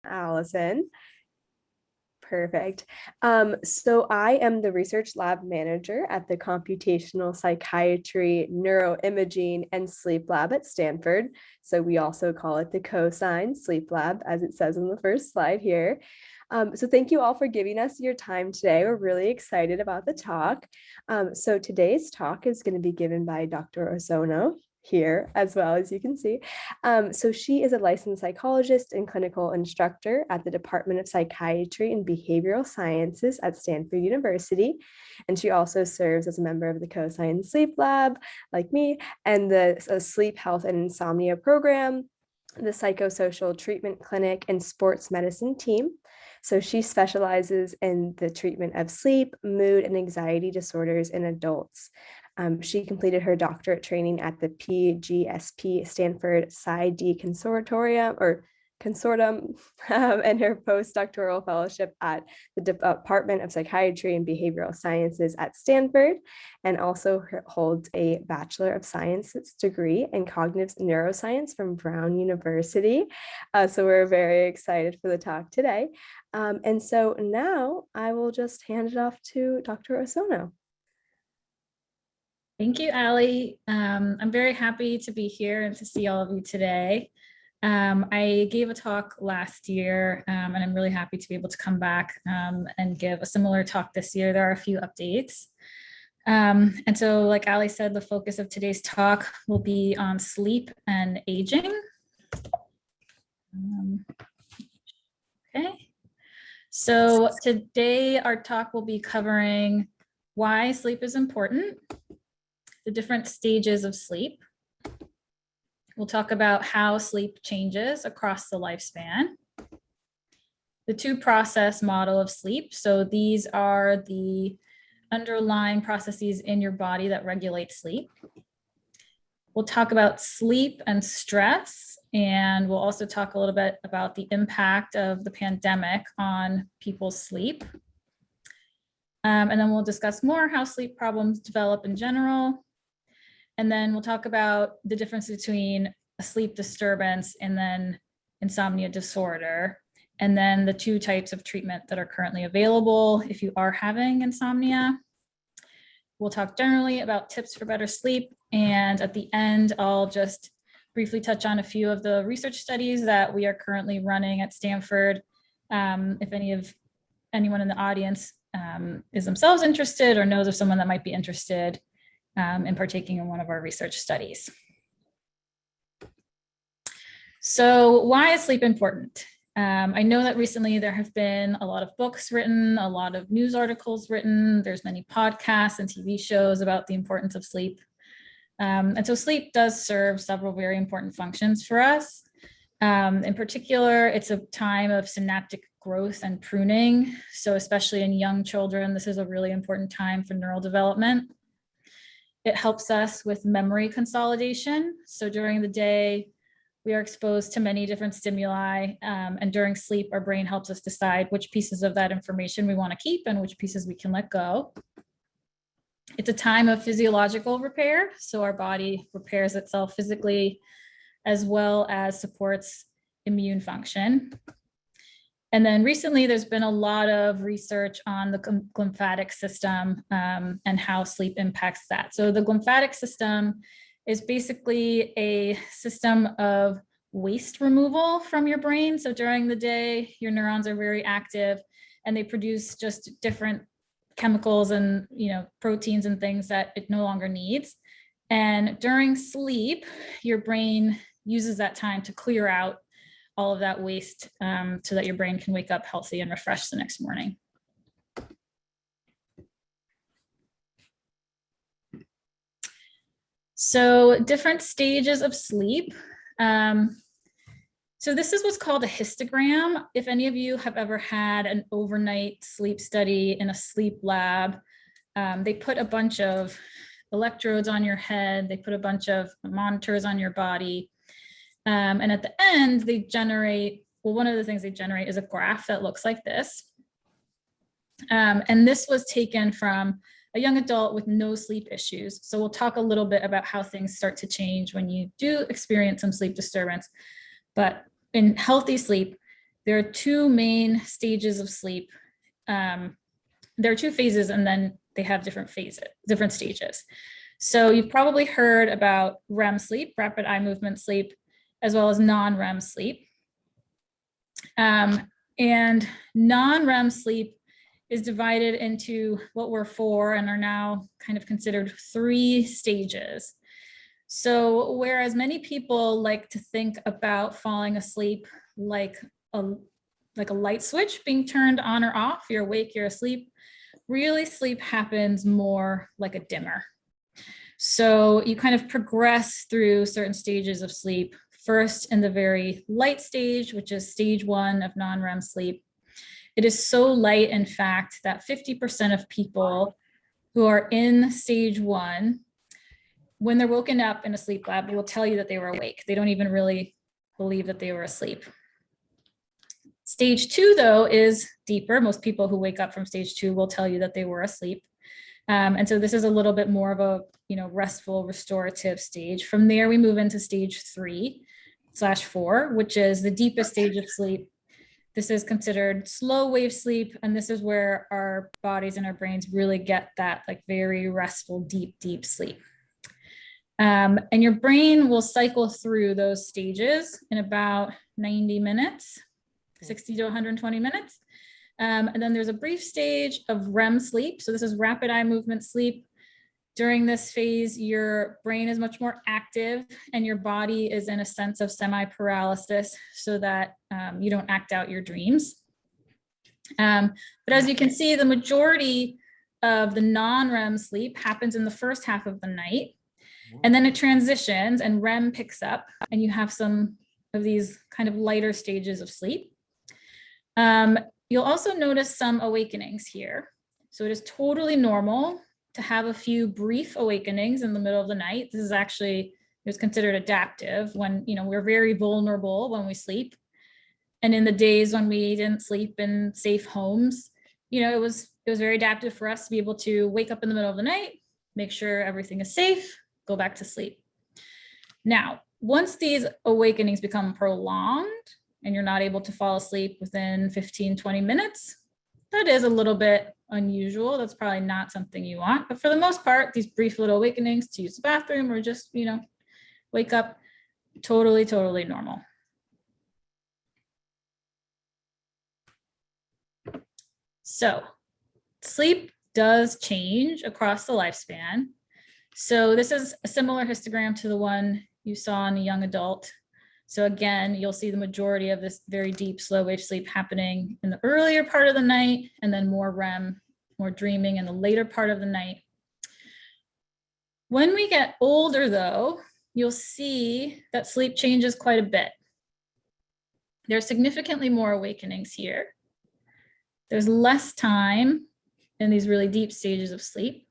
Allison. Perfect. So I am the research lab manager at the Computational Psychiatry, Neuroimaging, and Sleep Lab at Stanford. So we also call it the Cosine Sleep Lab, as it says on the first slide here. So thank you all for giving us your time today. We're really excited about the talk. So today's talk is going to be given by Dr. Osorno here as well, as you can see. So she is a licensed psychologist and clinical instructor at the Department of Psychiatry and Behavioral Sciences at Stanford University. And she also serves as a member of the Cosine Sleep Lab, like me, and the Sleep Health and Insomnia Program, the Psychosocial Treatment Clinic, and Sports Medicine team. So she specializes in the treatment of sleep, mood, and anxiety disorders in adults. She completed her doctorate training at the PGSP Stanford PsyD Consortium, and her postdoctoral fellowship at the Department of Psychiatry and Behavioral Sciences at Stanford, and also holds a Bachelor of Sciences degree in Cognitive Neuroscience from Brown University. So we're very excited for the talk today. And so now I will just hand it off to Dr. Osorno. Thank you, Allie. I'm very happy to be here and to see all of you today. I gave a talk last year, and I'm really happy to be able to come back and give a similar talk this year. There are a few updates. And so, like Allie said, the focus of today's talk will be on sleep and aging. Okay. So today our talk will be covering why sleep is important, the different stages of sleep. We'll talk about how sleep changes across the lifespan, the two-process model of sleep. So these are the underlying processes in your body that regulate sleep. We'll talk about sleep and stress, and we'll also talk a little bit about the impact of the pandemic on people's sleep. And then we'll discuss more how sleep problems develop in general. And then we'll talk about the difference between a sleep disturbance and then insomnia disorder, and then the two types of treatment that are currently available if you are having insomnia. We'll talk generally about tips for better sleep. And at the end, I'll just briefly touch on a few of the research studies that we are currently running at Stanford. If anyone in the audience is themselves interested or knows of someone that might be interested in partaking in one of our research studies. So why is sleep important? I know that recently there have been a lot of books written, a lot of news articles written, there's many podcasts and TV shows about the importance of sleep. And so sleep does serve several very important functions for us. In particular, it's a time of synaptic growth and pruning. So especially in young children, this is a really important time for neural development. It helps us with memory consolidation. So during the day, we are exposed to many different stimuli, and during sleep, our brain helps us decide which pieces of that information we want to keep and which pieces we can let go. It's a time of physiological repair, so our body repairs itself physically as well as supports immune function. And then recently, there's been a lot of research on the glymphatic system and how sleep impacts that. So the glymphatic system is basically a system of waste removal from your brain. So during the day, your neurons are very active and they produce just different chemicals and proteins and things that it no longer needs. And during sleep, your brain uses that time to clear out all of that waste so that your brain can wake up healthy and refreshed the next morning. So different stages of sleep. So this is what's called a histogram. If any of you have ever had an overnight sleep study in a sleep lab, they put a bunch of electrodes on your head, they put a bunch of monitors on your body. And at the end, they generate, well, one of the things they generate is a graph that looks like this. And this was taken from a young adult with no sleep issues. So we'll talk a little bit about how things start to change when you do experience some sleep disturbance. But in healthy sleep, there are two main stages of sleep. There are two phases, and then they have different phases, different stages. So you've probably heard about REM sleep, rapid eye movement sleep, as well as non-REM sleep. And non-REM sleep is divided into what were four and are now kind of considered three stages. So whereas many people like to think about falling asleep like a light switch being turned on or off, you're awake, you're asleep, really sleep happens more like a dimmer. So you kind of progress through certain stages of sleep. First, in the very light stage, which is stage 1 of non-REM sleep. It is so light, in fact, that 50% of people who are in stage 1, when they're woken up in a sleep lab, will tell you that they were awake. They don't even really believe that they were asleep. Stage 2, though, is deeper. Most people who wake up from stage 2 will tell you that they were asleep. And so this is a little bit more of a, restful, restorative stage. From there, we move into stage 3/4, which is the deepest stage of sleep. This is considered slow wave sleep. And this is where our bodies and our brains really get that like very restful, deep, deep sleep. And your brain will cycle through those stages in about 90 minutes, 60 to 120 minutes. And then there's a brief stage of REM sleep. So this is rapid eye movement sleep. During this phase, your brain is much more active and your body is in a sense of semi-paralysis so that you don't act out your dreams. But as you can see, the majority of the non-REM sleep happens in the first half of the night. And then it transitions and REM picks up and you have some of these kind of lighter stages of sleep. You'll also notice some awakenings here. So it is totally normal to have a few brief awakenings in the middle of the night. This is actually, it's considered adaptive when, we're very vulnerable when we sleep. And in the days when we didn't sleep in safe homes, it was very adaptive for us to be able to wake up in the middle of the night, make sure everything is safe, go back to sleep. Now, once these awakenings become prolonged and you're not able to fall asleep within 15, 20 minutes, that is a little bit unusual. That's probably not something you want. But for the most part, these brief little awakenings to use the bathroom or just, wake up, totally, totally normal. So sleep does change across the lifespan. So this is a similar histogram to the one you saw in a young adult. So again, you'll see the majority of this very deep, slow wave sleep happening in the earlier part of the night, and then more REM, more dreaming in the later part of the night. When we get older, though, you'll see that sleep changes quite a bit. There's significantly more awakenings here. There's less time in these really deep stages of sleep,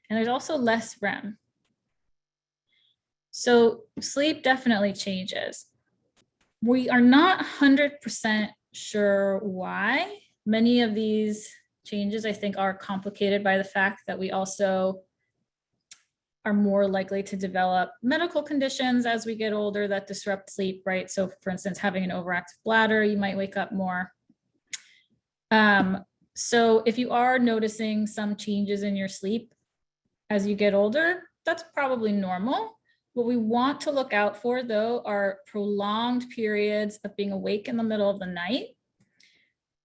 and there's also less REM. So sleep definitely changes. We are not 100% sure why. Many of these changes, I think, are complicated by the fact that we also are more likely to develop medical conditions as we get older that disrupt sleep, right? So for instance, having an overactive bladder, you might wake up more. So if you are noticing some changes in your sleep as you get older, that's probably normal. What we want to look out for, though, are prolonged periods of being awake in the middle of the night,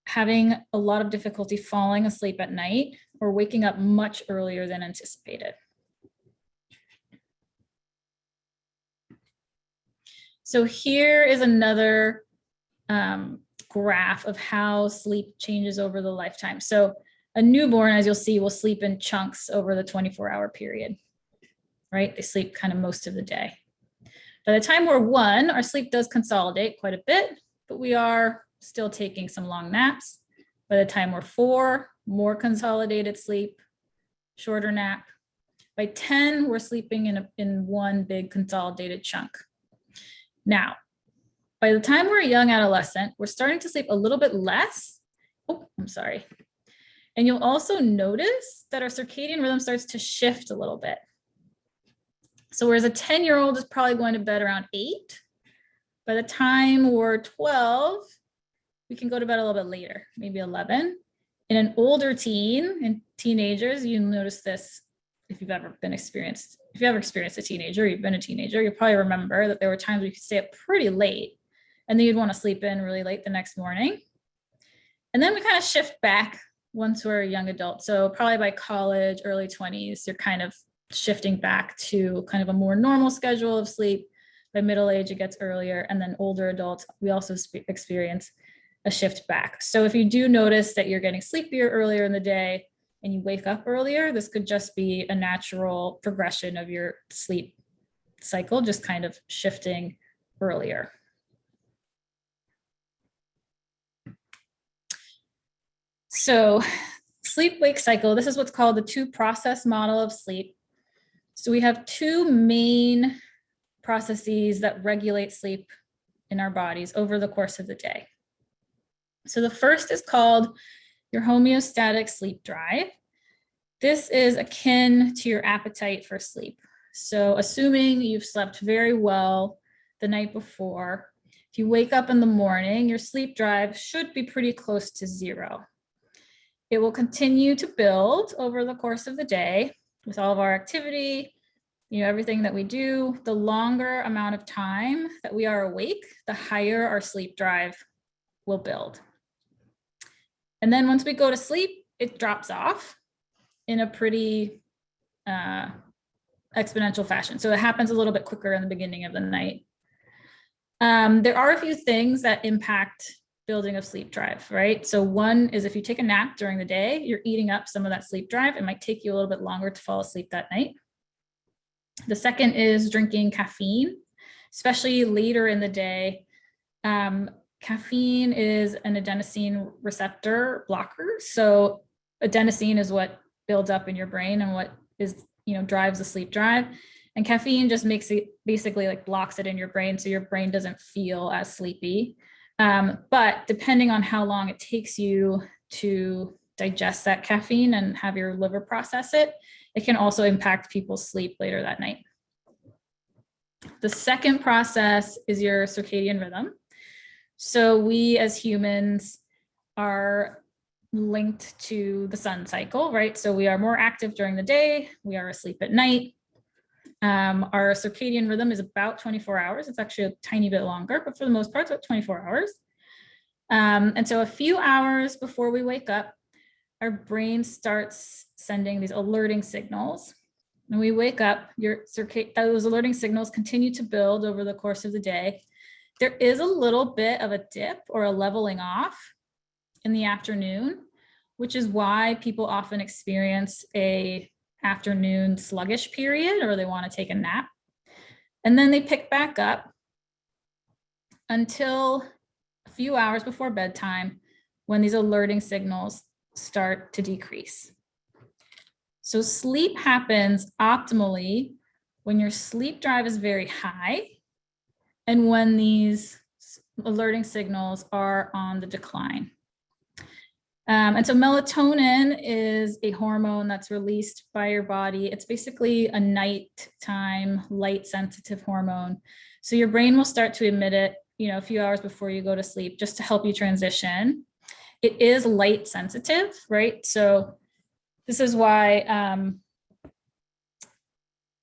having a lot of difficulty falling asleep at night, or waking up much earlier than anticipated. So here is another graph of how sleep changes over the lifetime. So a newborn, as you'll see, will sleep in chunks over the 24-hour period. Right? They sleep kind of most of the day. By the time we're 1, our sleep does consolidate quite a bit, but we are still taking some long naps. By the time we're 4, more consolidated sleep, shorter nap. By 10, we're sleeping in one big consolidated chunk. Now, by the time we're a young adolescent, we're starting to sleep a little bit less. Oh, I'm sorry. And you'll also notice that our circadian rhythm starts to shift a little bit. So whereas a 10-year-old is probably going to bed around 8, by the time we're 12, we can go to bed a little bit later, maybe 11. In an older teen, in teenagers, you notice this if you've ever experienced a teenager, you've been a teenager, you probably remember that there were times we could stay up pretty late and then you'd want to sleep in really late the next morning. And then we kind of shift back once we're a young adult. So probably by college, early 20s, you're kind of shifting back to kind of a more normal schedule of sleep. By middle age, it gets earlier. And then older adults, we also experience a shift back. So if you do notice that you're getting sleepier earlier in the day and you wake up earlier, this could just be a natural progression of your sleep cycle, just kind of shifting earlier. So sleep-wake cycle, this is what's called the two-process model of sleep. So we have two main processes that regulate sleep in our bodies over the course of the day. So the first is called your homeostatic sleep drive. This is akin to your appetite for sleep. So assuming you've slept very well the night before, if you wake up in the morning, your sleep drive should be pretty close to zero. It will continue to build over the course of the day with all of our activity, everything that we do. The longer amount of time that we are awake, the higher our sleep drive will build. And then once we go to sleep, it drops off in a pretty exponential fashion. So it happens a little bit quicker in the beginning of the night. There are a few things that impact building of sleep drive, right? So one is if you take a nap during the day, you're eating up some of that sleep drive. It might take you a little bit longer to fall asleep that night. The second is drinking caffeine, especially later in the day. Caffeine is an adenosine receptor blocker. So adenosine is what builds up in your brain and what is, drives the sleep drive. And caffeine just makes it basically like blocks it in your brain. So your brain doesn't feel as sleepy. But depending on how long it takes you to digest that caffeine and have your liver process it, it can also impact people's sleep later that night. The second process is your circadian rhythm. So we as humans are linked to the sun cycle, right? So we are more active during the day, we are asleep at night. Our circadian rhythm is about 24 hours. It's actually a tiny bit longer, but for the most part, it's about 24 hours. And so a few hours before we wake up, our brain starts sending these alerting signals. When we wake up, those alerting signals continue to build over the course of the day. There is a little bit of a dip or a leveling off in the afternoon, which is why people often experience a afternoon sluggish period, or they want to take a nap. And then they pick back up until a few hours before bedtime when these alerting signals start to decrease. So sleep happens optimally when your sleep drive is very high and when these alerting signals are on the decline. And so melatonin is a hormone that's released by your body. It's basically a nighttime light sensitive hormone. So your brain will start to emit it, a few hours before you go to sleep, just to help you transition. It is light sensitive, right? So this is why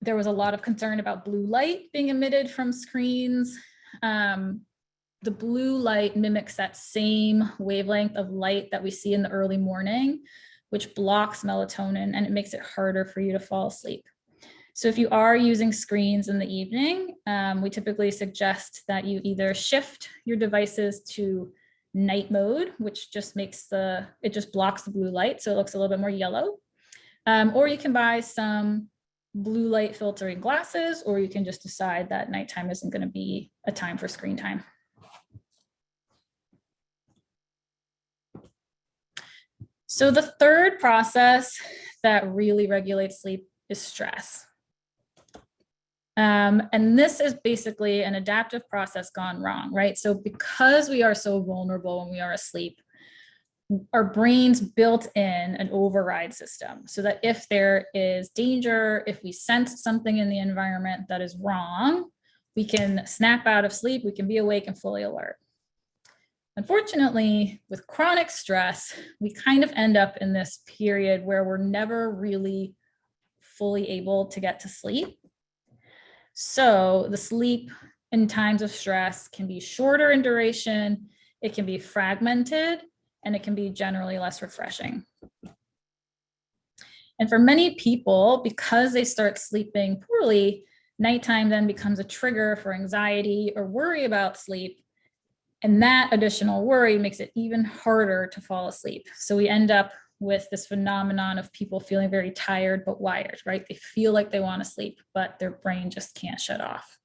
there was a lot of concern about blue light being emitted from screens. The blue light mimics that same wavelength of light that we see in the early morning, which blocks melatonin and it makes it harder for you to fall asleep. So if you are using screens in the evening, we typically suggest that you either shift your devices to night mode, which just it just blocks the blue light, so it looks a little bit more yellow. Or you can buy some blue light filtering glasses, or you can just decide that nighttime isn't going to be a time for screen time. So the third process that really regulates sleep is stress. And this is basically an adaptive process gone wrong, right? So because we are so vulnerable when we are asleep, our brains built in an override system so that if there is danger, if we sense something in the environment that is wrong, we can snap out of sleep, we can be awake and fully alert. Unfortunately, with chronic stress, we kind of end up in this period where we're never really fully able to get to sleep. So the sleep in times of stress can be shorter in duration, it can be fragmented, and it can be generally less refreshing. And for many people, because they start sleeping poorly, nighttime then becomes a trigger for anxiety or worry about sleep. And that additional worry makes it even harder to fall asleep. So we end up with this phenomenon of people feeling very tired but wired, right? They feel like they want to sleep, but their brain just can't shut off.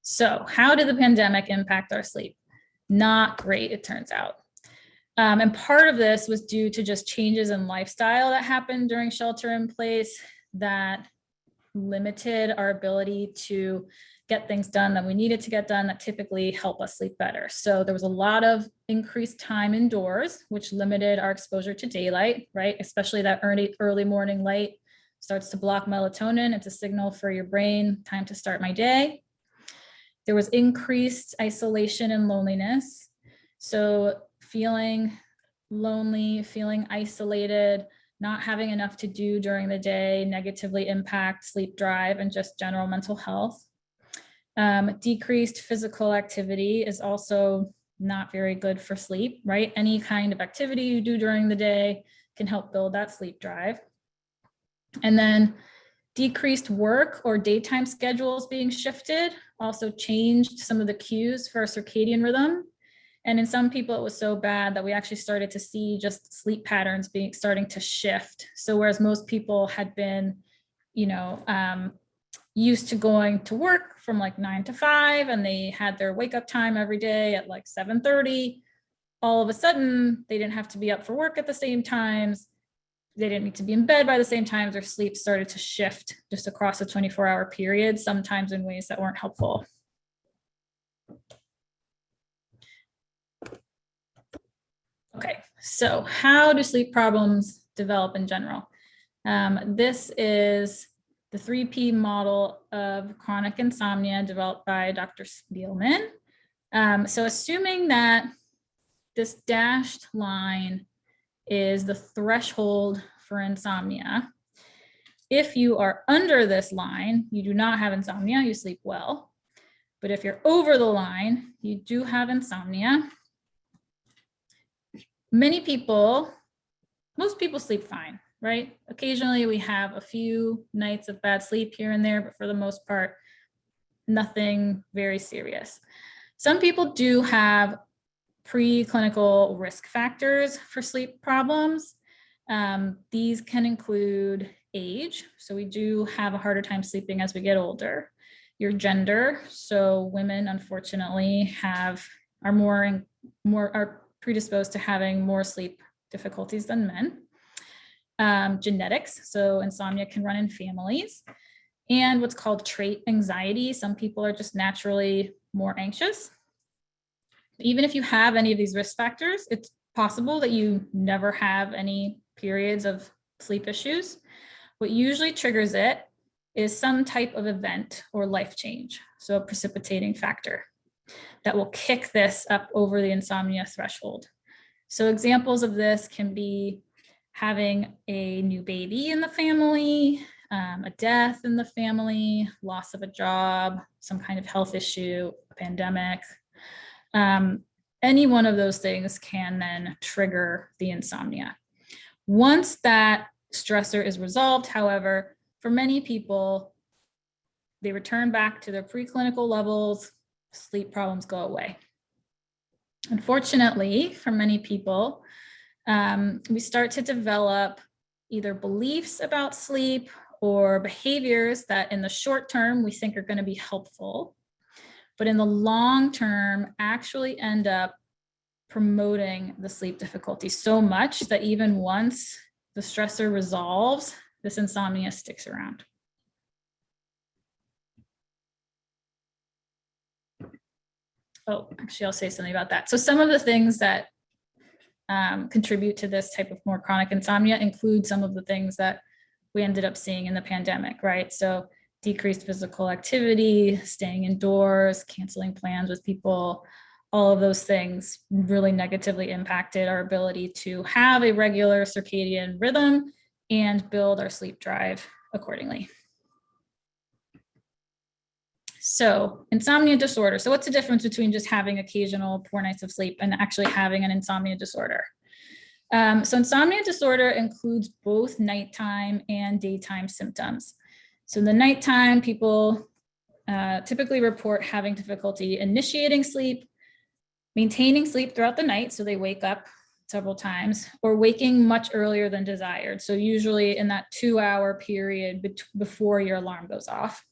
So how did the pandemic impact our sleep? Not great, it turns out. And part of this was due to just changes in lifestyle that happened during shelter in place that limited our ability to get things done that we needed to get done that typically help us sleep better. So there was a lot of increased time indoors, which limited our exposure to daylight, right? Especially that early morning light starts to block melatonin. It's a signal for your brain, time to start my day. There was increased isolation and loneliness. So feeling lonely, feeling isolated, not having enough to do during the day negatively impact sleep drive and just general mental health. Decreased physical activity is also not very good for sleep, right? Any kind of activity you do during the day can help build that sleep drive. And then decreased work or daytime schedules being shifted also changed some of the cues for our circadian rhythm. And in some people, it was so bad that we actually started to see just sleep patterns starting to shift. So whereas most people had been, used to going to work from like 9 to 5, and they had their wake up time every day at like 7:30, all of a sudden they didn't have to be up for work at the same times. They didn't need to be in bed by the same time. Their sleep started to shift just across a 24-hour period, sometimes in ways that weren't helpful. Okay, so how do sleep problems develop in general? This is the 3P model of chronic insomnia developed by Dr. Spielman. So assuming that this dashed line is the threshold for insomnia, if you are under this line, you do not have insomnia, you sleep well. But if you're over the line, you do have insomnia. Most people sleep fine, right? Occasionally we have a few nights of bad sleep here and there, but for the most part, nothing very serious. Some people do have preclinical risk factors for sleep problems. These can include age. So we do have a harder time sleeping as we get older. Your gender. So women, unfortunately, are predisposed to having more sleep difficulties than men. Genetics. So insomnia can run in families. And what's called trait anxiety. Some people are just naturally more anxious. Even if you have any of these risk factors, it's possible that you never have any periods of sleep issues. What usually triggers it is some type of event or life change, so a precipitating factor that will kick this up over the insomnia threshold. So examples of this can be having a new baby in the family, a death in the family, loss of a job, some kind of health issue, a pandemic. Any one of those things can then trigger the insomnia. Once that stressor is resolved, however, for many people, they return back to their preclinical levels, sleep problems go away. Unfortunately, for many people, we start to develop either beliefs about sleep or behaviors that in the short term we think are going to be helpful, but in the long term actually end up promoting the sleep difficulty so much that even once the stressor resolves, this insomnia sticks around. Oh, actually, I'll say something about that. So some of the things that contribute to this type of more chronic insomnia include some of the things that we ended up seeing in the pandemic, right? So decreased physical activity, staying indoors, canceling plans with people, all of those things really negatively impacted our ability to have a regular circadian rhythm and build our sleep drive accordingly. So insomnia disorder. So what's the difference between just having occasional poor nights of sleep and actually having an insomnia disorder? So insomnia disorder includes both nighttime and daytime symptoms. So in the nighttime, people typically report having difficulty initiating sleep, maintaining sleep throughout the night, so they wake up several times, or waking much earlier than desired. So usually in that 2-hour period before your alarm goes off.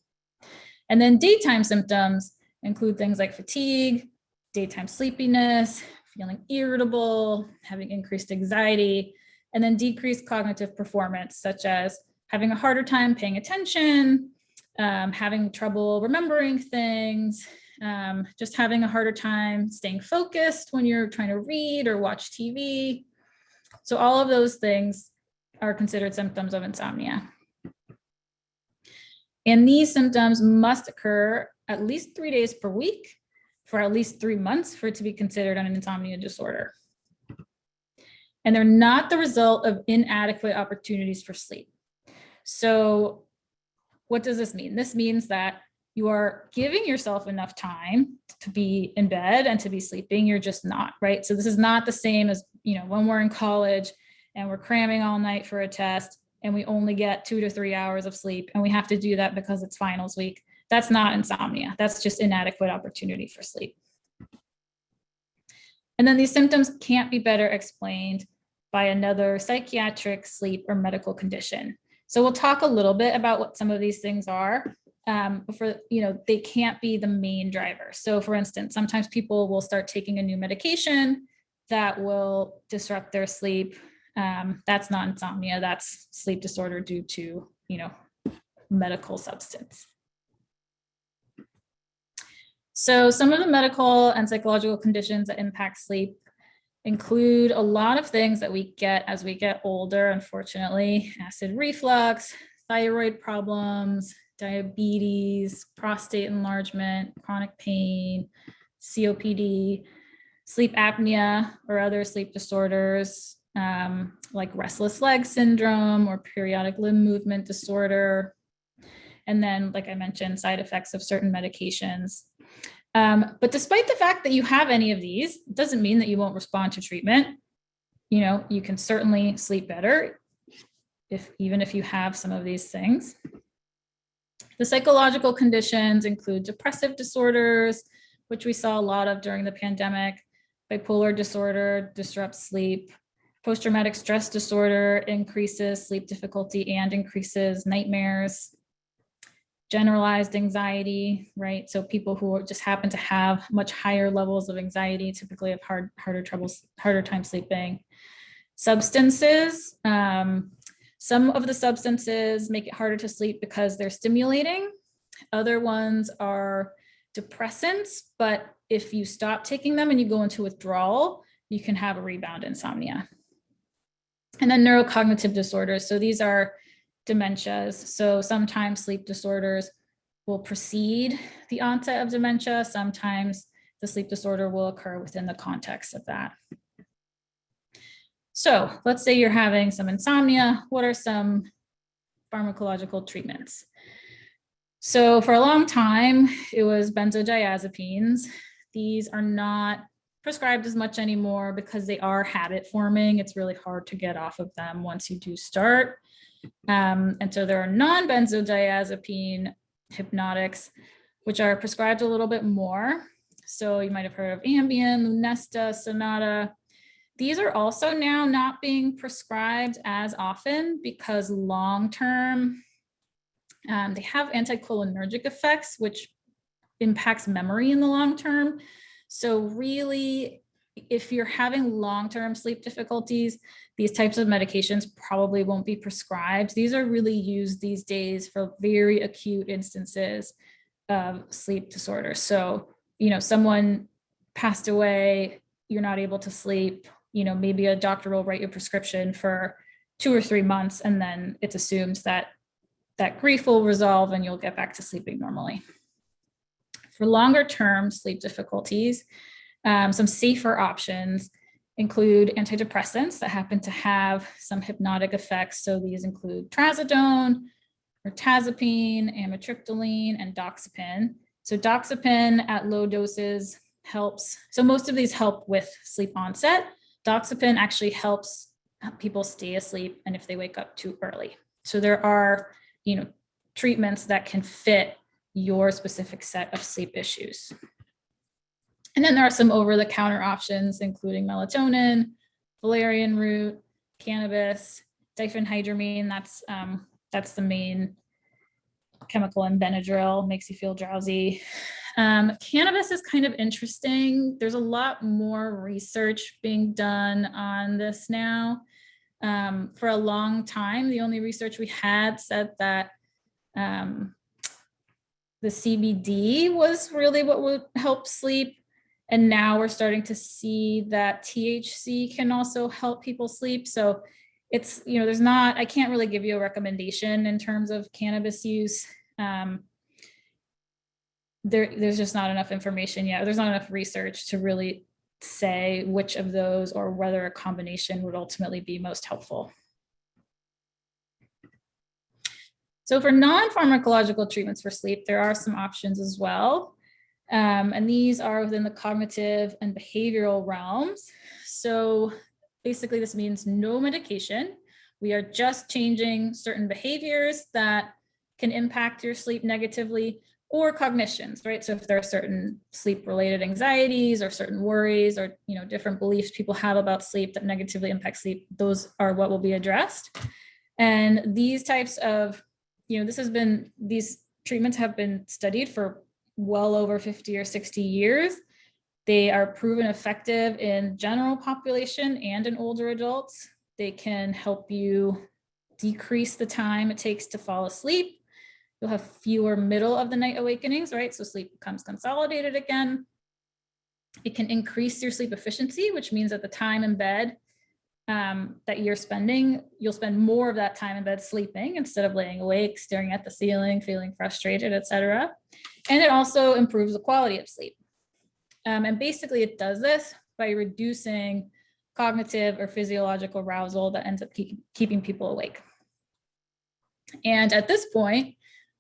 And then daytime symptoms include things like fatigue, daytime sleepiness, feeling irritable, having increased anxiety, and then decreased cognitive performance, such as having a harder time paying attention, having trouble remembering things, just having a harder time staying focused when you're trying to read or watch TV. So all of those things are considered symptoms of insomnia. And these symptoms must occur at least 3 days per week for at least 3 months for it to be considered an insomnia disorder. And they're not the result of inadequate opportunities for sleep. So what does this mean? This means that you are giving yourself enough time to be in bed and to be sleeping. You're just not, right? So this is not the same as, when we're in college and we're cramming all night for a test and we only get 2 to 3 hours of sleep and we have to do that because it's finals week. That's not insomnia. That's just inadequate opportunity for sleep. And then these symptoms can't be better explained by another psychiatric, sleep, or medical condition. So we'll talk a little bit about what some of these things are. They can't be the main driver. So for instance, sometimes people will start taking a new medication that will disrupt their sleep. That's not insomnia, that's sleep disorder due to, medical substance. So some of the medical and psychological conditions that impact sleep include a lot of things that we get as we get older, unfortunately: acid reflux, thyroid problems, diabetes, prostate enlargement, chronic pain, COPD, sleep apnea, or other sleep disorders like restless leg syndrome or periodic limb movement disorder. And then, like I mentioned, side effects of certain medications. But despite the fact that you have any of these, it doesn't mean that you won't respond to treatment. You can certainly sleep better even if you have some of these things. The psychological conditions include depressive disorders, which we saw a lot of during the pandemic. Bipolar disorder disrupts sleep. Post-traumatic stress disorder increases sleep difficulty and increases nightmares. Generalized anxiety, right? So people who just happen to have much higher levels of anxiety typically have harder time sleeping. Substances. Some of the substances make it harder to sleep because they're stimulating. Other ones are depressants, but if you stop taking them and you go into withdrawal, you can have a rebound insomnia. And then neurocognitive disorders. So these are dementias. So sometimes sleep disorders will precede the onset of dementia. Sometimes the sleep disorder will occur within the context of that. So let's say you're having some insomnia. What are some pharmacological treatments? So for a long time, it was benzodiazepines. These are not prescribed as much anymore because they are habit forming. It's really hard to get off of them once you do start. And so there are non-benzodiazepine hypnotics, which are prescribed a little bit more. So you might have heard of Ambien, Lunesta, Sonata. These are also now not being prescribed as often because long-term, they have anticholinergic effects, which impacts memory in the long term. So really, if you're having long-term sleep difficulties, these types of medications probably won't be prescribed. These are really used these days for very acute instances of sleep disorder. So, someone passed away, you're not able to sleep, maybe a doctor will write you a prescription for 2 or 3 months, and then it's assumed that that grief will resolve and you'll get back to sleeping normally. For longer term sleep difficulties, some safer options include antidepressants that happen to have some hypnotic effects. So these include trazodone, mirtazapine, amitriptyline, and doxepin. So doxepin at low doses helps. So most of these help with sleep onset. Doxepin actually helps people stay asleep and if they wake up too early. So there are, treatments that can fit your specific set of sleep issues. And then there are some over-the-counter options, including melatonin, valerian root, cannabis, diphenhydramine. That's the main chemical in Benadryl, makes you feel drowsy. Cannabis is kind of interesting. There's a lot more research being done on this now. For a long time, the only research we had said that the CBD was really what would help sleep. And now we're starting to see that THC can also help people sleep. So it's, I can't really give you a recommendation in terms of cannabis use. There's just not enough information yet. There's not enough research to really say which of those or whether a combination would ultimately be most helpful. So for non-pharmacological treatments for sleep, there are some options as well. And these are within the cognitive and behavioral realms. So basically this means no medication. We are just changing certain behaviors that can impact your sleep negatively, or cognitions, right? So if there are certain sleep-related anxieties or certain worries or different beliefs people have about sleep that negatively impact sleep, those are what will be addressed. And these types of, these treatments have been studied for well over 50 or 60 years. They are proven effective in general population and in older adults. They can help you decrease the time it takes to fall asleep. You'll have fewer middle of the night awakenings, right? So sleep becomes consolidated again. It can increase your sleep efficiency, which means that the time in bed that you're spending, you'll spend more of that time in bed sleeping instead of laying awake, staring at the ceiling, feeling frustrated, etc. And it also improves the quality of sleep. And basically it does this by reducing cognitive or physiological arousal that ends up keeping people awake. And at this point,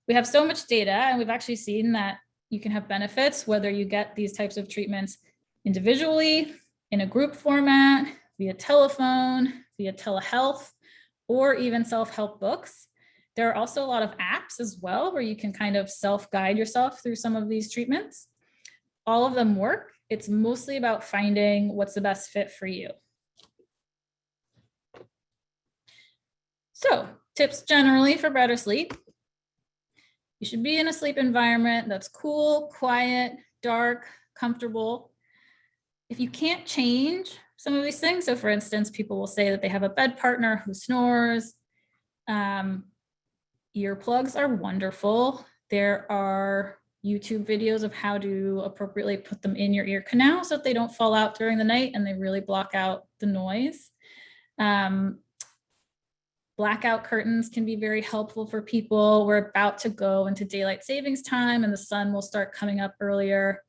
we have so much data, and we've actually seen that you can have benefits whether you get these types of treatments individually, in a group format, via telephone, via telehealth, or even self-help books. There are also a lot of apps as well where you can kind of self-guide yourself through some of these treatments. All of them work. It's mostly about finding what's the best fit for you. So, tips generally for better sleep. You should be in a sleep environment that's cool, quiet, dark, comfortable. If you can't change some of these things, so for instance, people will say that they have a bed partner who snores. Earplugs are wonderful. There are YouTube videos of how to appropriately put them in your ear canal so that they don't fall out during the night and they really block out the noise. Blackout curtains can be very helpful for people. We're about to go into daylight savings time and the sun will start coming up earlier.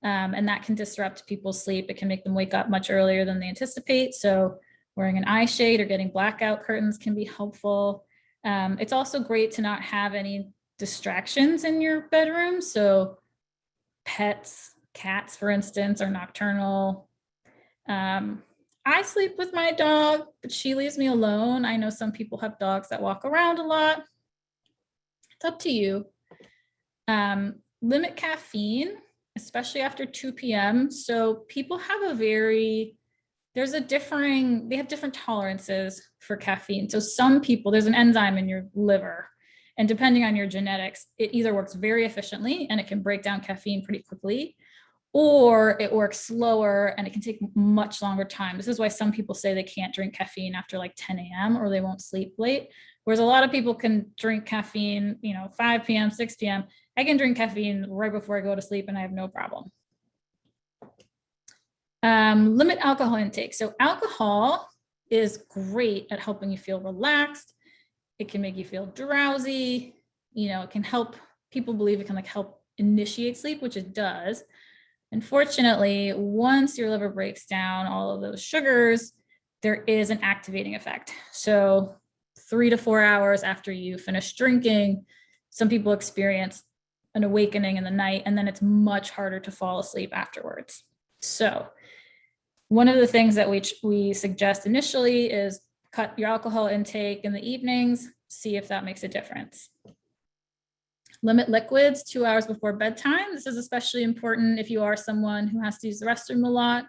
And that can disrupt people's sleep. It can make them wake up much earlier than they anticipate. So wearing an eye shade or getting blackout curtains can be helpful. It's also great to not have any distractions in your bedroom. So pets, cats, for instance, are nocturnal. I sleep with my dog, but she leaves me alone. I know some people have dogs that walk around a lot. It's up to you. Limit caffeine, especially after 2 p.m. So people have they have different tolerances for caffeine. So some people, there's an enzyme in your liver, and depending on your genetics, it either works very efficiently and it can break down caffeine pretty quickly, or it works slower and it can take much longer time. This is why some people say they can't drink caffeine after like 10 a.m. or they won't sleep late. Whereas a lot of people can drink caffeine, 5 p.m., 6 p.m. I can drink caffeine right before I go to sleep and I have no problem. Limit alcohol intake. So alcohol is great at helping you feel relaxed. It can make you feel drowsy. It can help, people believe it can like help initiate sleep, which it does. Unfortunately, once your liver breaks down all of those sugars, there is an activating effect. So 3 to 4 hours after you finish drinking, some people experience an awakening in the night, and then it's much harder to fall asleep afterwards. So one of the things that we suggest initially is cut your alcohol intake in the evenings, see if that makes a difference. Limit liquids 2 hours before bedtime. This is especially important if you are someone who has to use the restroom a lot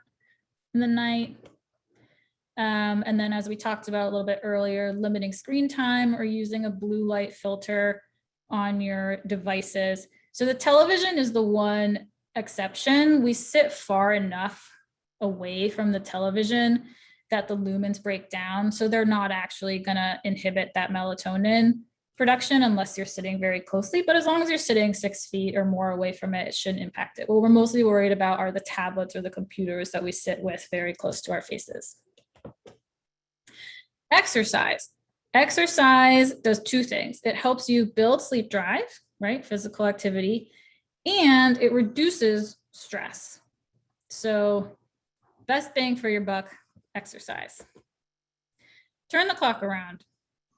in the night. And then, as we talked about a little bit earlier, limiting screen time or using a blue light filter on your devices. So the television is the one exception. We sit far enough away from the television that the lumens break down. So they're not actually going to inhibit that melatonin production unless you're sitting very closely. But as long as you're sitting 6 feet or more away from it, it shouldn't impact it. What we're mostly worried about are the tablets or the computers that we sit with very close to our faces. Exercise. Exercise does 2 things. It helps you build sleep drive, right? Physical activity, and it reduces stress. So best bang for your buck, exercise. Turn the clock around.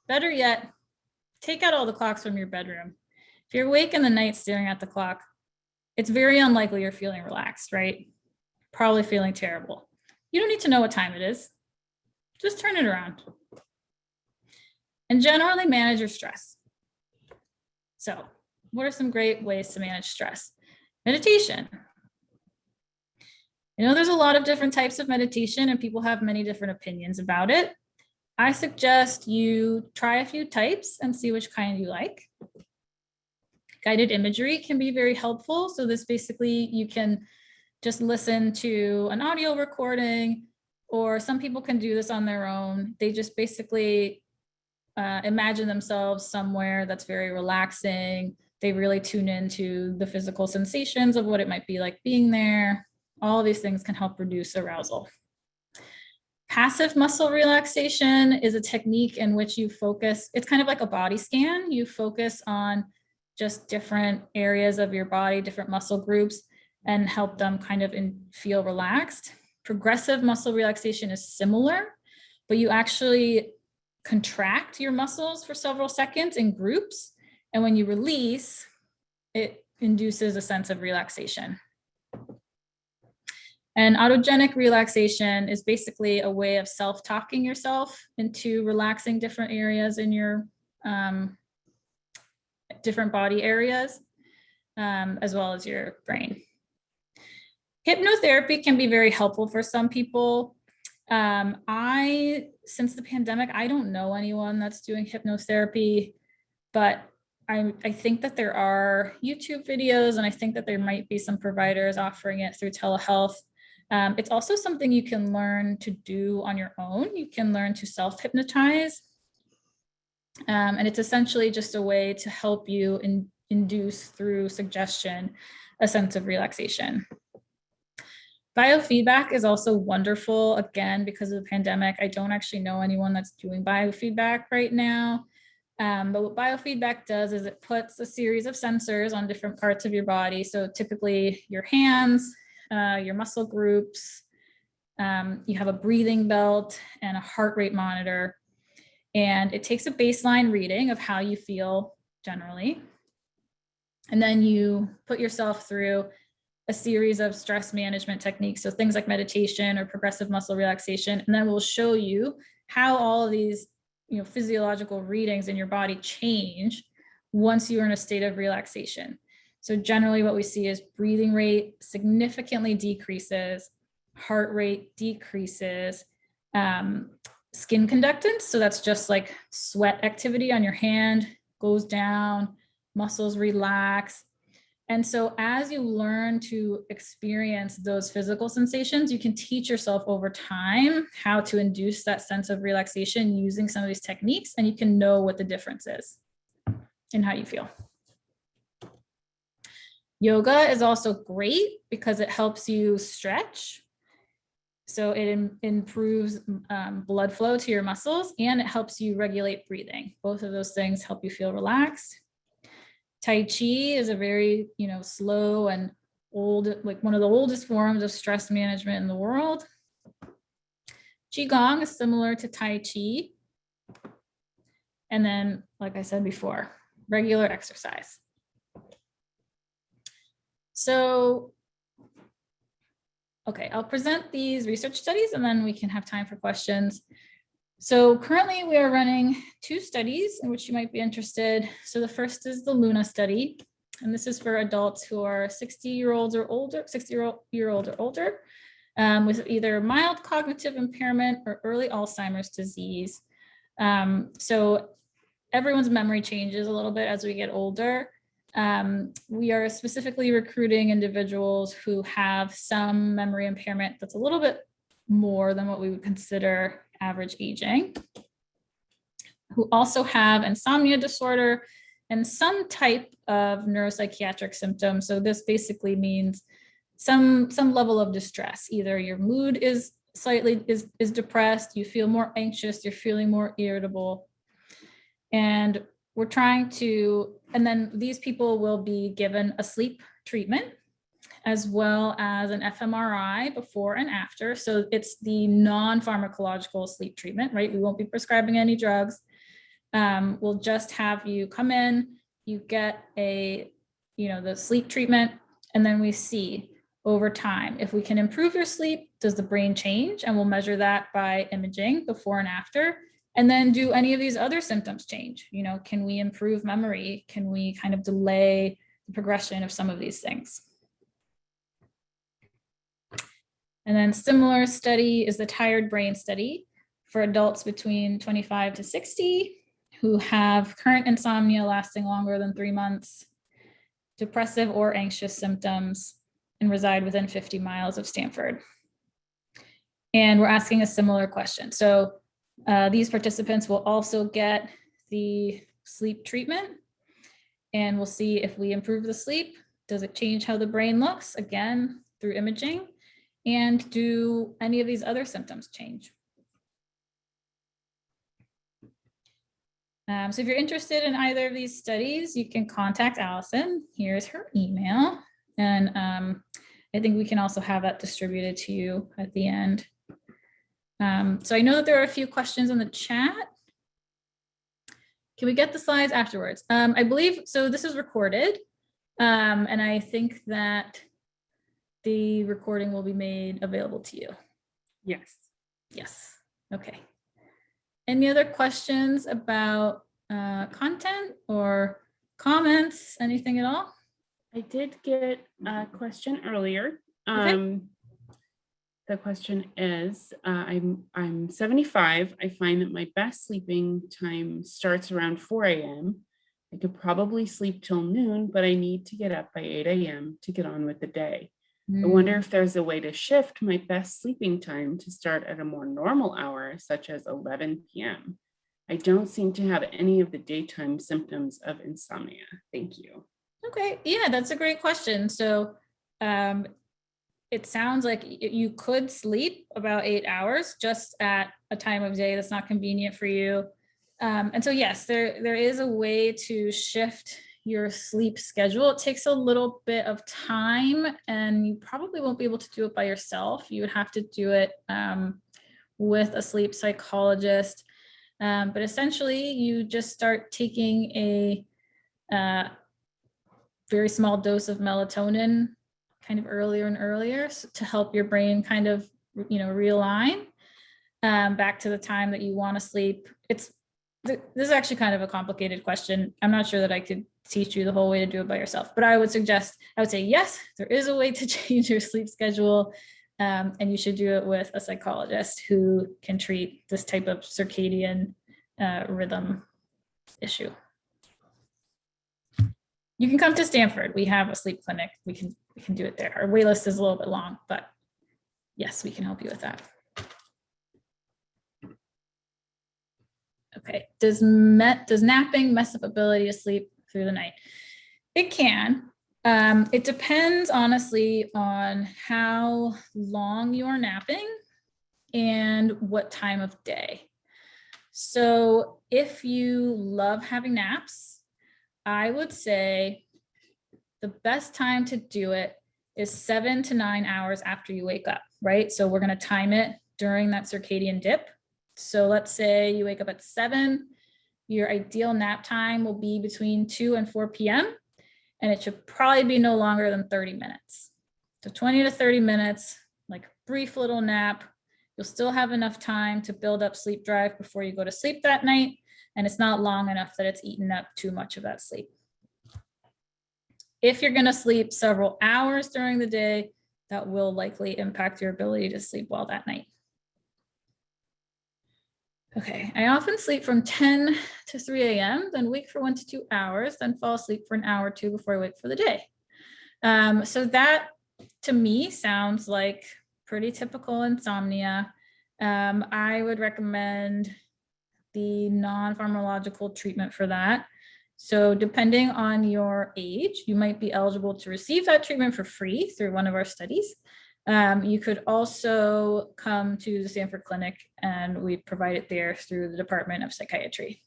Better yet, take out all the clocks from your bedroom. If you're awake in the night staring at the clock, it's very unlikely you're feeling relaxed, right? Probably feeling terrible. You don't need to know what time it is. Just turn it around. And generally manage your stress. So, what are some great ways to manage stress? Meditation. There's a lot of different types of meditation and people have many different opinions about it. I suggest you try a few types and see which kind you like. Guided imagery can be very helpful. So this basically, you can just listen to an audio recording, or some people can do this on their own. They just basically imagine themselves somewhere that's very relaxing. They really tune into the physical sensations of what it might be like being there. All of these things can help reduce arousal. Passive muscle relaxation is a technique in which you focus, it's kind of like a body scan. You focus on just different areas of your body, different muscle groups, and help them kind of feel relaxed. Progressive muscle relaxation is similar, but you actually contract your muscles for several seconds in groups. And when you release, it induces a sense of relaxation. And autogenic relaxation is basically a way of self-talking yourself into relaxing different areas in your different body areas, as well as your brain. Hypnotherapy can be very helpful for some people. Since the pandemic, I don't know anyone that's doing hypnotherapy, but I think that there are YouTube videos, and I think that there might be some providers offering it through telehealth. It's also something you can learn to do on your own. You can learn to self-hypnotize. And it's essentially just a way to help you induce through suggestion a sense of relaxation. Biofeedback is also wonderful. Again, because of the pandemic, I don't actually know anyone that's doing biofeedback right now. But what biofeedback does is it puts a series of sensors on different parts of your body. So typically your hands, your muscle groups, you have a breathing belt and a heart rate monitor. And it takes a baseline reading of how you feel generally. And then you put yourself through a series of stress management techniques. So things like meditation or progressive muscle relaxation. And then we'll show you how all of these physiological readings in your body change once you're in a state of relaxation. So generally what we see is breathing rate significantly decreases, heart rate decreases, skin conductance, so that's just like sweat activity on your hand, goes down, muscles relax. And so as you learn to experience those physical sensations, you can teach yourself over time how to induce that sense of relaxation using some of these techniques, and you can know what the difference is in how you feel. Yoga is also great because it helps you stretch. So it improves blood flow to your muscles, and it helps you regulate breathing. Both of those things help you feel relaxed. Tai Chi is a very, slow and old, like one of the oldest forms of stress management in the world. Qigong is similar to Tai Chi. And then, like I said before, regular exercise. So, okay, I'll present these research studies and then we can have time for questions. So currently we are running 2 studies in which you might be interested. So the first is the Luna study, and this is for adults who are 60-year-olds or older, 60-year-old or older, with either mild cognitive impairment or early Alzheimer's disease. So everyone's memory changes a little bit as we get older. We are specifically recruiting individuals who have some memory impairment that's a little bit more than what we would consider average aging, who also have insomnia disorder and some type of neuropsychiatric symptoms. So this basically means some level of distress. Either your mood is slightly depressed, you feel more anxious, you're feeling more irritable. And we're trying to, and then these people will be given a sleep treatment as well as an fMRI before and after. So it's the non-pharmacological sleep treatment, right? We won't be prescribing any drugs. We'll just have you come in, you get the sleep treatment, and then we see over time, if we can improve your sleep, does the brain change? And we'll measure that by imaging before and after. And then do any of these other symptoms change? Can we improve memory? Can we kind of delay the progression of some of these things? And then similar study is the tired brain study for adults between 25 to 60 who have current insomnia lasting longer than 3 months, depressive or anxious symptoms, and reside within 50 miles of Stanford. And we're asking a similar question. So these participants will also get the sleep treatment, and we'll see if we improve the sleep. Does it change how the brain looks? Again, through imaging. And do any of these other symptoms change? So if you're interested in either of these studies, you can contact Allison. Here's her email. And I think we can also have that distributed to you at the end. So I know that there are a few questions in the chat. Can we get the slides afterwards? I believe, so this is recorded. And I think that the recording will be made available to you. Yes. Yes. Okay. Any other questions about content or comments? Anything at all? I did get a question earlier. Okay. The question is, I'm 75. I find that my best sleeping time starts around 4 a.m. I could probably sleep till noon, but I need to get up by 8 a.m. to get on with the day. I wonder if there's a way to shift my best sleeping time to start at a more normal hour, such as 11 p.m. I don't seem to have any of the daytime symptoms of insomnia. Thank you. Okay, yeah, that's a great question. So it sounds like you could sleep about 8 hours just at a time of day that's not convenient for you. And so yes, there is a way to shift your sleep schedule. It takes a little bit of time, and you probably won't be able to do it by yourself. You would have to do it with a sleep psychologist. But essentially, you just start taking a very small dose of melatonin kind of earlier and earlier to help your brain kind of, realign back to the time that you want to sleep. This is actually kind of a complicated question. I'm not sure that I could teach you the whole way to do it by yourself, but I would say, yes, there is a way to change your sleep schedule. And you should do it with a psychologist who can treat this type of circadian rhythm issue. You can come to Stanford. We have a sleep clinic. We can do it there. Our wait list is a little bit long, but yes, we can help you with that. Okay, does napping mess up ability to sleep through the night? It can. It depends, honestly, on how long you're napping. and what time of day. So if you love having naps, I would say the best time to do it is 7 to 9 hours after you wake up, right? So we're going to time it during that circadian dip. So let's say you wake up at 7, your ideal nap time will be between 2 and 4 p.m. and it should probably be no longer than 30 minutes. So 20 to 30 minutes, like a brief little nap. You'll still have enough time to build up sleep drive before you go to sleep that night. And it's not long enough that it's eaten up too much of that sleep. If you're going to sleep several hours during the day, that will likely impact your ability to sleep well that night. Okay, I often sleep from 10 to 3 a.m., then wake for 1 to 2 hours, then fall asleep for an hour or two before I wake for the day. So that to me sounds like pretty typical insomnia. I would recommend the non-pharmacological treatment for that. So depending on your age, you might be eligible to receive that treatment for free through one of our studies. You could also come to the Stanford Clinic and we provide it there through the Department of Psychiatry.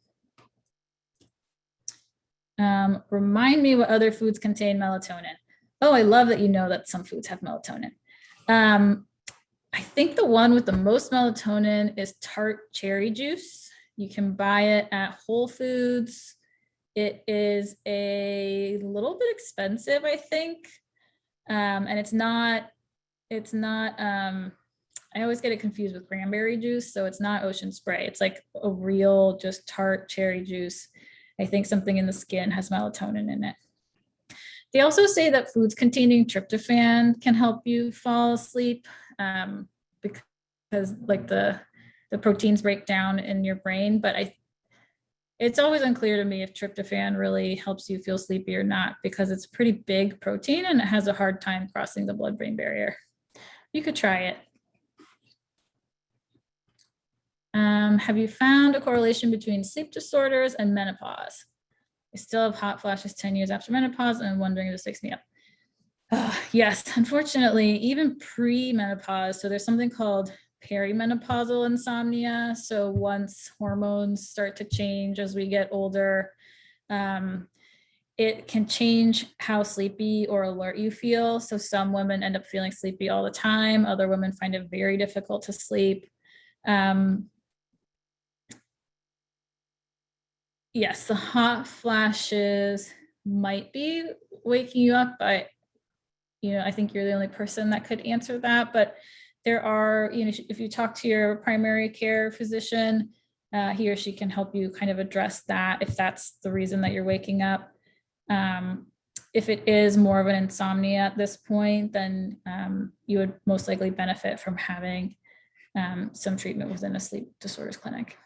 Remind me what other foods contain melatonin. Oh, I love that you know that some foods have melatonin. I think the one with the most melatonin is tart cherry juice. You can buy it at Whole Foods. It is a little bit expensive, I think. And it's not, I always get it confused with cranberry juice. So it's not ocean spray. It's like a real just tart cherry juice. I think something in the skin has melatonin in it. They also say that foods containing tryptophan can help you fall asleep because like the proteins break down in your brain. But it's always unclear to me if tryptophan really helps you feel sleepy or not, because it's a pretty big protein and it has a hard time crossing the blood-brain barrier. You could try it. Have you found a correlation between sleep disorders and menopause? I still have hot flashes 10 years after menopause, and I'm wondering if this wakes me up. Yes, unfortunately, even pre-menopause. So there's something called perimenopausal insomnia. So once hormones start to change as we get older, it can change how sleepy or alert you feel. So some women end up feeling sleepy all the time. Other women find it very difficult to sleep. Yes, the hot flashes might be waking you up, but I think you're the only person that could answer that. But there are, if you talk to your primary care physician, he or she can help you kind of address that if that's the reason that you're waking up. If it is more of an insomnia at this point, then you would most likely benefit from having some treatment within a sleep disorders clinic.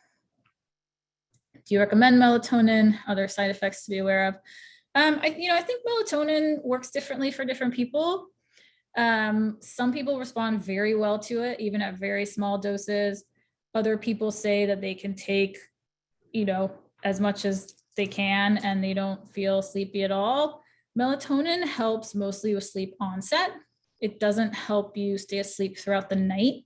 Do you recommend melatonin? Other side effects to be aware of? I think melatonin works differently for different people. Some people respond very well to it, even at very small doses. Other people say that they can take, as much as they can and they don't feel sleepy at all. Melatonin helps mostly with sleep onset. It doesn't help you stay asleep throughout the night,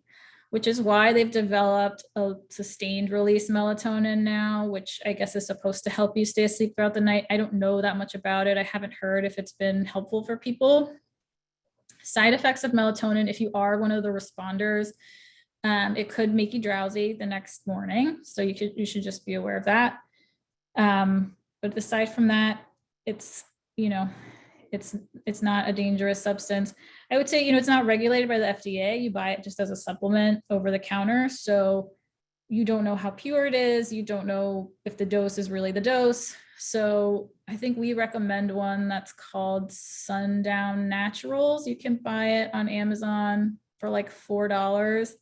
which is why they've developed a sustained release melatonin now, which I guess is supposed to help you stay asleep throughout the night. I don't know that much about it. I haven't heard if it's been helpful for people. Side effects of melatonin, if you are one of the responders, it could make you drowsy the next morning. So you should just be aware of that. But aside from that, it's not a dangerous substance. I would say, it's not regulated by the FDA. You buy it just as a supplement over the counter. So you don't know how pure it is. You don't know if the dose is really the dose. So I think we recommend one that's called Sundown Naturals. You can buy it on Amazon for like $4.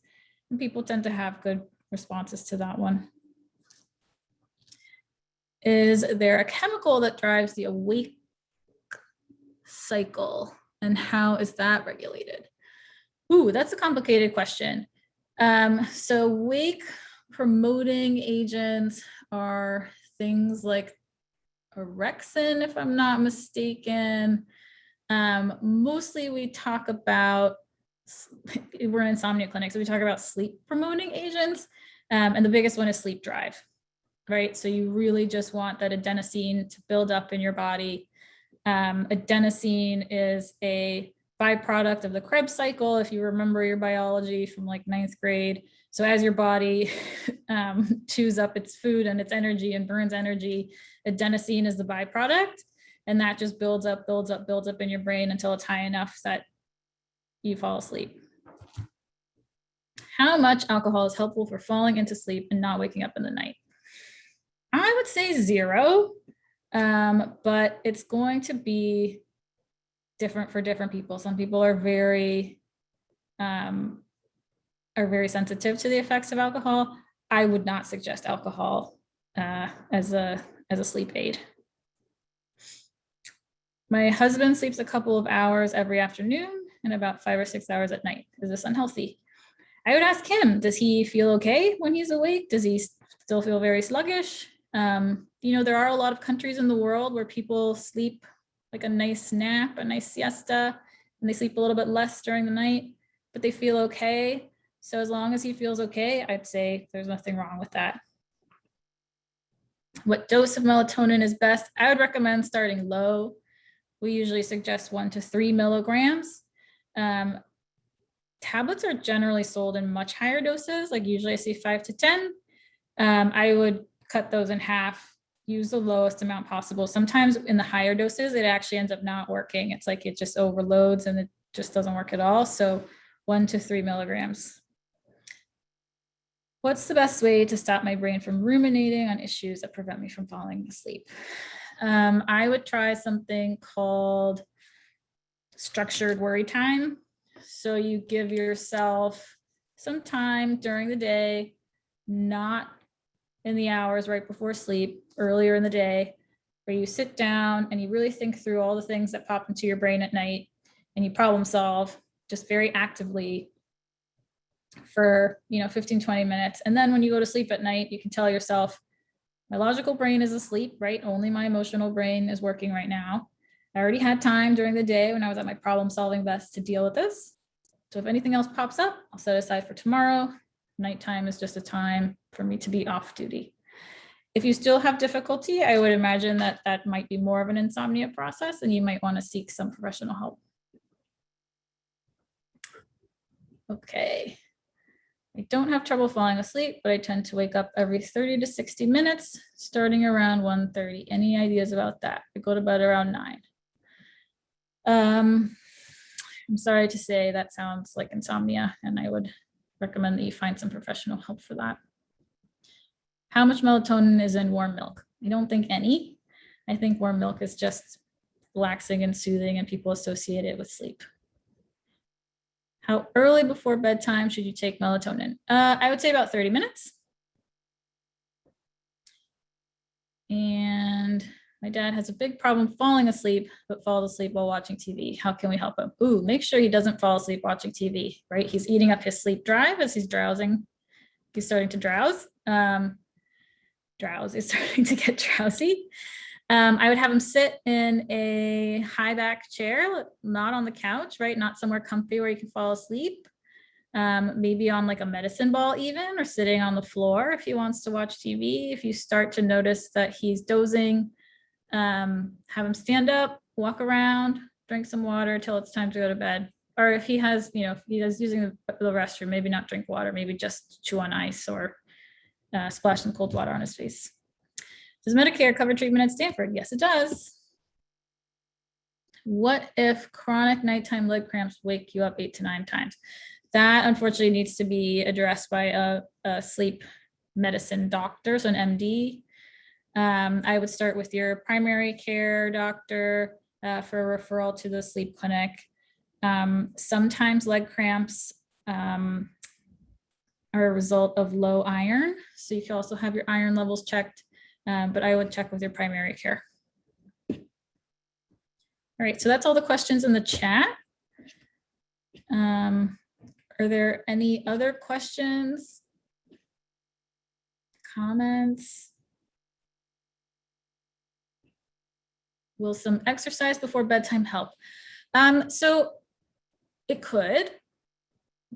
And people tend to have good responses to that one. Is there a chemical that drives the awake cycle, and how is that regulated? Ooh, that's a complicated question. So wake promoting agents are things like orexin, if I'm not mistaken. Mostly we talk about we're an insomnia clinic, so we talk about sleep promoting agents. And the biggest one is sleep drive, right? So you really just want that adenosine to build up in your body. Adenosine is a byproduct of the Krebs cycle, if you remember your biology from like 9th grade. So as your body chews up its food and its energy and burns energy, adenosine is the byproduct. And that just builds up in your brain until it's high enough that you fall asleep. How much alcohol is helpful for falling into sleep and not waking up in the night? I would say 0, but it's going to be different for different people. Some people are very sensitive to the effects of alcohol. I would not suggest alcohol as a sleep aid. My husband sleeps a couple of hours every afternoon and about 5 or 6 hours at night. Is this unhealthy? I would ask him, does he feel okay when he's awake? Does he still feel very sluggish? There are a lot of countries in the world where people sleep like a nice nap, a nice siesta, and they sleep a little bit less during the night, but they feel okay. So as long as he feels okay, I'd say there's nothing wrong with that. What dose of melatonin is best? I would recommend starting low. We usually suggest 1 to 3 milligrams. Tablets are generally sold in much higher doses, like usually I see 5 to 10. I would cut those in half, use the lowest amount possible. Sometimes in the higher doses, it actually ends up not working. It's like it just overloads and it just doesn't work at all. So 1 to 3 milligrams. What's the best way to stop my brain from ruminating on issues that prevent me from falling asleep? I would try something called structured worry time. So you give yourself some time during the day, not in the hours right before sleep, earlier in the day, where you sit down and you really think through all the things that pop into your brain at night and you problem solve just very actively for 15, 20 minutes. And then when you go to sleep at night, you can tell yourself, my logical brain is asleep, right? Only my emotional brain is working right now. I already had time during the day when I was at my problem solving best to deal with this. So if anything else pops up, I'll set aside for tomorrow. Nighttime is just a time for me to be off duty. If you still have difficulty, I would imagine that that might be more of an insomnia process and you might want to seek some professional help. Okay. I don't have trouble falling asleep, but I tend to wake up every 30 to 60 minutes, starting around 1:30. Any ideas about that? I go to bed around 9. I'm sorry to say that sounds like insomnia, and I would recommend that you find some professional help for that. How much melatonin is in warm milk? I don't think any. I think warm milk is just relaxing and soothing, and people associate it with sleep. How early before bedtime should you take melatonin? I would say about 30 minutes. And my dad has a big problem falling asleep, but falls asleep while watching TV. How can we help him? Ooh, make sure he doesn't fall asleep watching TV, right? He's eating up his sleep drive as he's drowsing. He's starting to drowse. He's starting to get drowsy. I would have him sit in a high back chair, not on the couch, right? Not somewhere comfy where he can fall asleep. Maybe on like a medicine ball even, or sitting on the floor if he wants to watch TV. If you start to notice that he's dozing, have him stand up, walk around, drink some water till it's time to go to bed. Or if he has, if he is using the restroom, maybe not drink water, maybe just chew on ice or splash some cold water on his face. Does Medicare cover treatment at Stanford? Yes, it does. What if chronic nighttime leg cramps wake you up 8 to 9 times? That unfortunately needs to be addressed by a sleep medicine doctor, so an MD. I would start with your primary care doctor for a referral to the sleep clinic. Sometimes leg cramps are a result of low iron, so you can also have your iron levels checked. But I would check with your primary care. All right, so that's all the questions in the chat. Are there any other questions, comments? Will some exercise before bedtime help? So it could.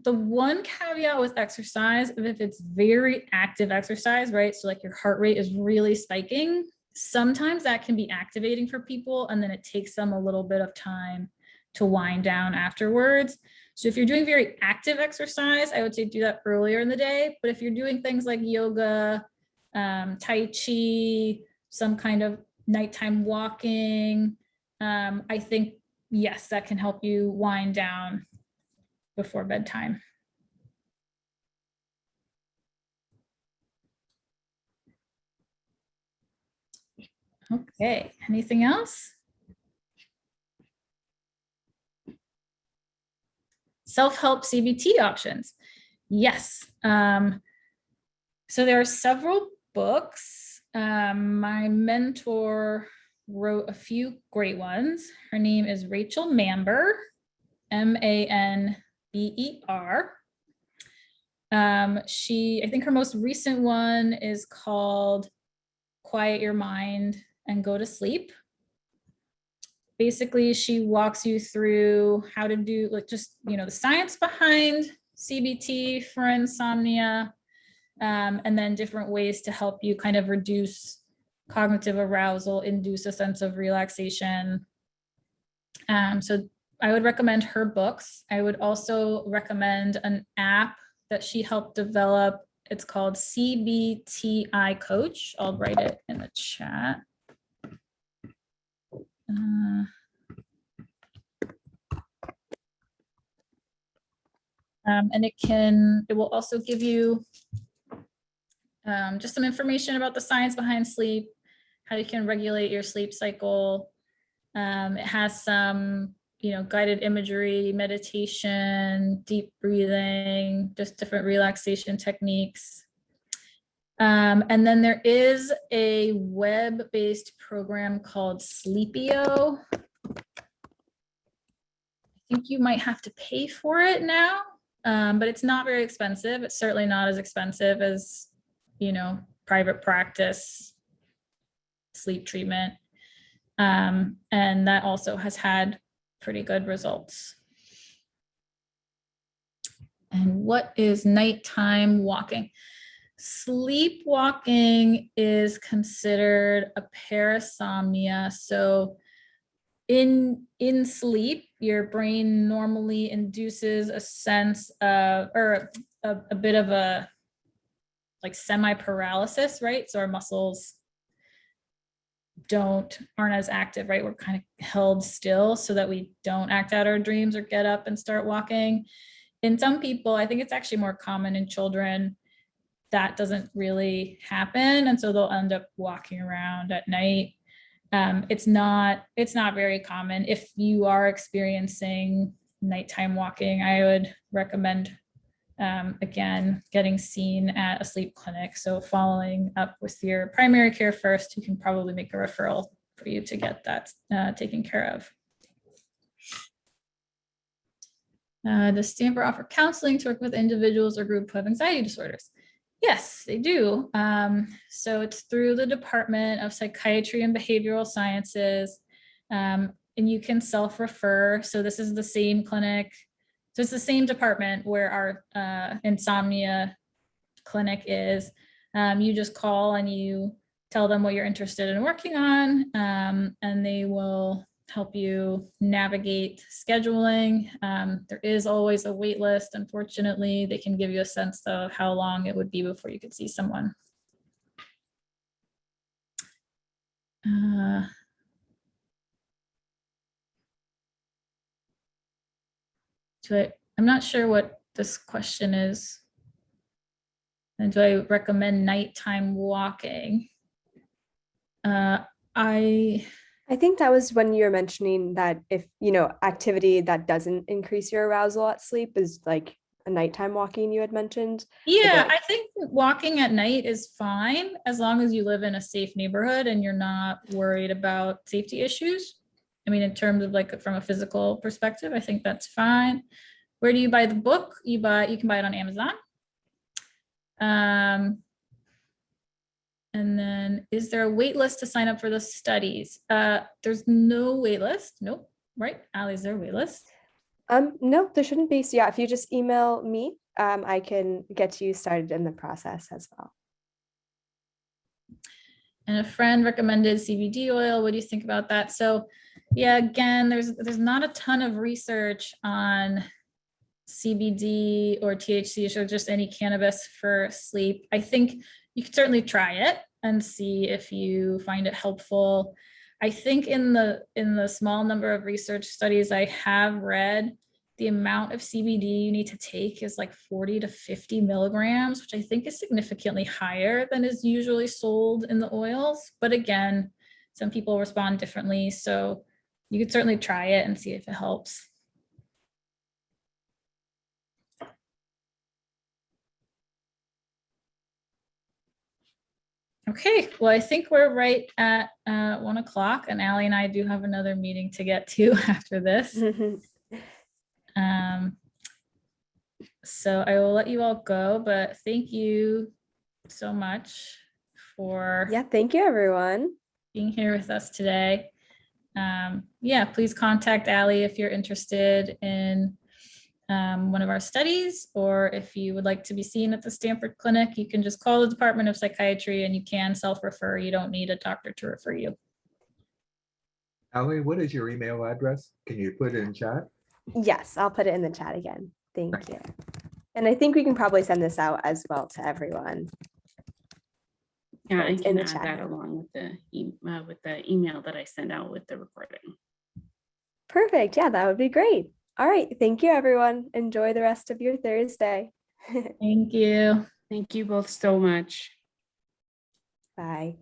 the one caveat with exercise, if it's very active exercise, right? So like your heart rate is really spiking, sometimes that can be activating for people, and then it takes them a little bit of time to wind down afterwards. So if you're doing very active exercise, I would say do that earlier in the day. But if you're doing things like yoga, Tai Chi, some kind of nighttime walking, I think, yes, that can help you wind down before bedtime. Okay, anything else? Self-help CBT options. Yes. So there are several books. My mentor wrote a few great ones. Her name is Rachel Mamber, Manber. I think her most recent one is called Quiet Your Mind and Go to Sleep. Basically, she walks you through how to do like just, the science behind CBT for insomnia, and then different ways to help you kind of reduce cognitive arousal, induce a sense of relaxation. So I would recommend her books. I would also recommend an app that she helped develop. It's called CBTI Coach. I'll write it in the chat. And it will also give you just some information about the science behind sleep, how you can regulate your sleep cycle. It has some, guided imagery, meditation, deep breathing, just different relaxation techniques. And then there is a web-based program called Sleepio. I think you might have to pay for it now, but it's not very expensive. It's certainly not as expensive as, private practice sleep treatment. And that also has had pretty good results. And what is nighttime walking? Sleepwalking is considered a parasomnia. So in sleep, your brain normally induces a sense of, or a bit of a like semi-paralysis, right? So our muscles aren't as active, right? We're kind of held still so that we don't act out our dreams or get up and start walking. In some people, I think it's actually more common in children, that doesn't really happen. And so they'll end up walking around at night. It's not very common. If you are experiencing nighttime walking, I would recommend, again, getting seen at a sleep clinic. So following up with your primary care first, who can probably make a referral for you to get that taken care of. Does Stanford offer counseling to work with individuals or groups who have anxiety disorders? Yes, they do. So it's through the Department of Psychiatry and Behavioral Sciences, and you can self-refer. So this is the same clinic. So it's the same department where our insomnia clinic is. You just call and you tell them what you're interested in working on, and they will help you navigate scheduling. There is always a wait list. Unfortunately, they can give you a sense of how long it would be before you could see someone. I'm not sure what this question is. And do I recommend nighttime walking? I think that was when you were mentioning that if, activity that doesn't increase your arousal at sleep is like a nighttime walking you had mentioned. Yeah, I think walking at night is fine as long as you live in a safe neighborhood and you're not worried about safety issues. I mean, in terms of like from a physical perspective, I think that's fine. Where do you buy the book? You can buy it on Amazon. And then, is there a wait list to sign up for the studies? There's no wait list. Nope. Right? Allie, is there a wait list? No, there shouldn't be. So yeah, if you just email me, I can get you started in the process as well. And a friend recommended CBD oil. What do you think about that? So yeah, again, there's not a ton of research on CBD or THC or just any cannabis for sleep. I think you could certainly try it and see if you find it helpful. I think in the small number of research studies I have read, the amount of CBD you need to take is like 40 to 50 milligrams, which I think is significantly higher than is usually sold in the oils. But again, some people respond differently. So you could certainly try it and see if it helps. Okay, well, I think we're right at 1 o'clock, and Allie and I do have another meeting to get to after this. So I will let you all go, but thank you so much for Yeah, thank you, everyone. being here with us today. Yeah, please contact Allie if you're interested in one of our studies, or if you would like to be seen at the Stanford Clinic, you can just call the Department of Psychiatry and you can self-refer. You don't need a doctor to refer you. Allie, what is your email address? Can you put it in chat? Yes, I'll put it in the chat again. Thank you. And I think we can probably send this out as well to everyone. Yeah, I in can the add chat that now. along with the email that I send out with the recording. Perfect. Yeah, that would be great. All right. Thank you, everyone. Enjoy the rest of your Thursday. Thank you. Thank you both so much. Bye.